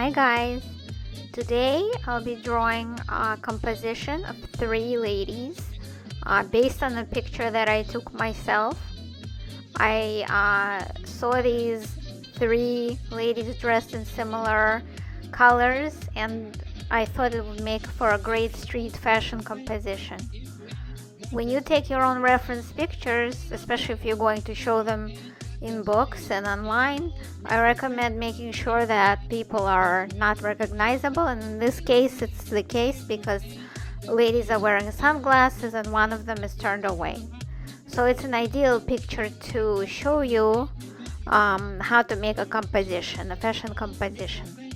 Hi guys! Today I'll be drawing a composition of three ladies based on a picture that I took myself. I saw these three ladies dressed in similar colors and I thought it would make for a great street fashion composition. When you take your own reference pictures, especially if you're going to show them in books and online, I recommend making sure that people are not recognizable, and in this case it's the case because ladies are wearing sunglasses and one of them is turned away. So it's an ideal picture to show you how to make a composition, a fashion composition.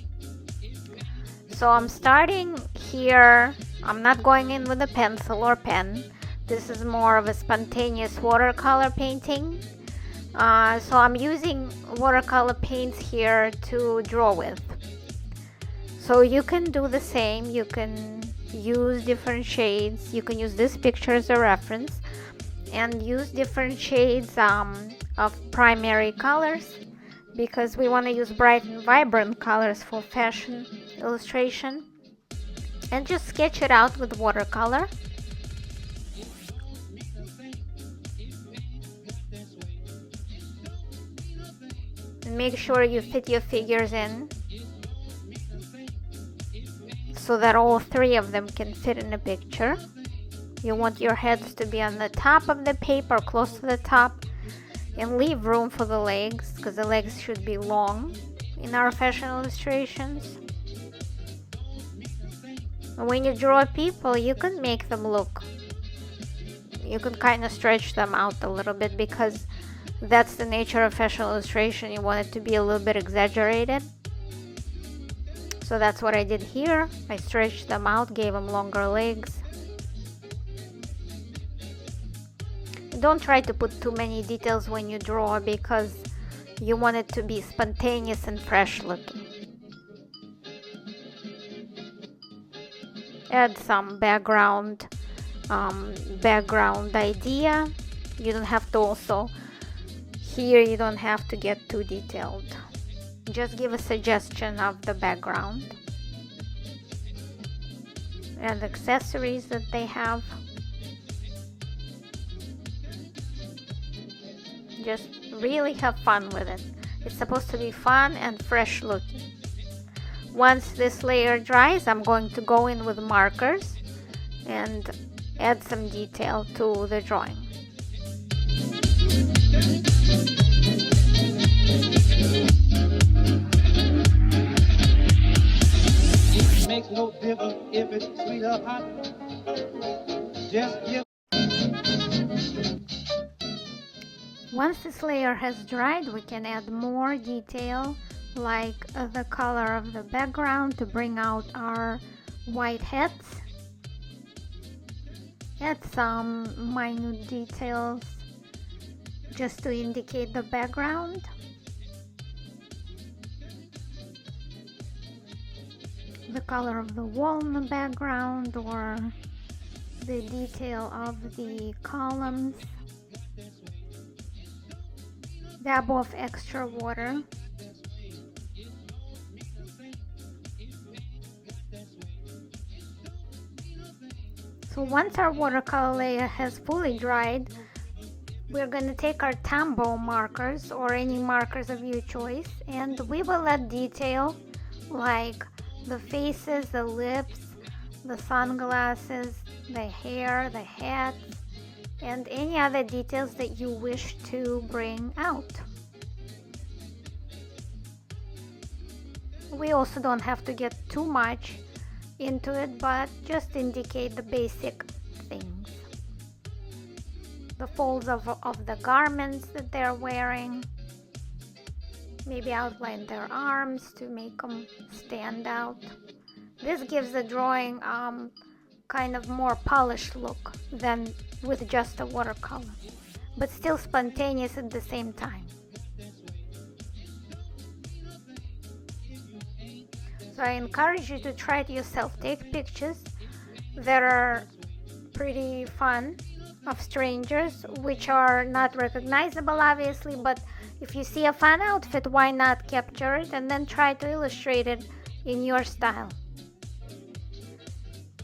So I'm starting here. I'm not going in with a pencil or pen. This is more of a spontaneous watercolor painting. So I'm using watercolor paints here to draw with. So you can do the same. You can use different shades. You can use this picture as a reference and use different shades of primary colors, because we want to use bright and vibrant colors for fashion illustration. And just sketch it out with watercolor. And make sure you fit your figures in so that all three of them can fit in a picture. You want your heads to be on the top of the paper, close to the top, and leave room for the legs, because the legs should be long in our fashion illustrations. And when you draw people, you can make them look, you can kind of stretch them out a little bit, because that's the nature of fashion illustration. You want it to be a little bit exaggerated. So that's what I did here. I stretched them out, gave them longer legs. Don't try to put too many details when you draw, because you want it to be spontaneous and fresh looking. Add some background idea. You don't have to also, here you don't have to get too detailed. Just give a suggestion of the background and accessories that they have. Just really have fun with it. It's supposed to be fun and fresh looking. Once this layer dries, I'm going to go in with markers and add some detail to the drawing. Makes no difference if it's sweet or hot. Just give. Once this layer has dried, we can add more detail, like the color of the background to bring out our white heads. Add some minute details just to indicate the background. The color of the wall in the background, or the detail of the columns. Dab of extra water. So once our watercolor layer has fully dried, we're going to take our Tombow markers, or any markers of your choice, and we will add detail like the faces, the lips, the sunglasses, the hair, the hat, and any other details that you wish to bring out. We also don't have to get too much into it, but just indicate the basic things. The folds of the garments that they're wearing. Maybe outline their arms to make them stand out. This gives the drawing kind of more polished look than with just a watercolor, but still spontaneous at the same time. So I encourage you to try it yourself. Take pictures that are pretty fun of strangers, which are not recognizable obviously, but if you see a fun outfit, why not capture it and then try to illustrate it in your style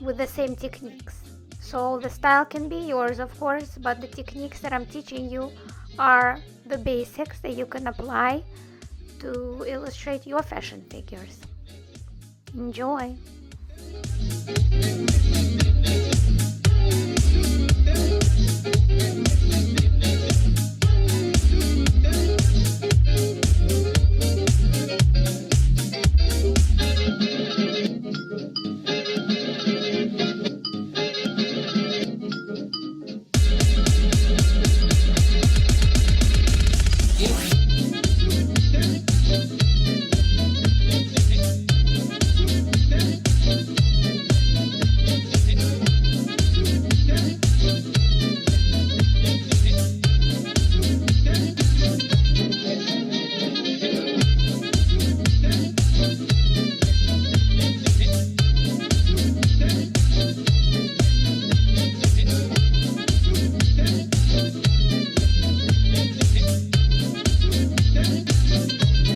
with the same techniques. So the style can be yours, of course, but the techniques that I'm teaching you are the basics that you can apply to illustrate your fashion figures. Enjoy!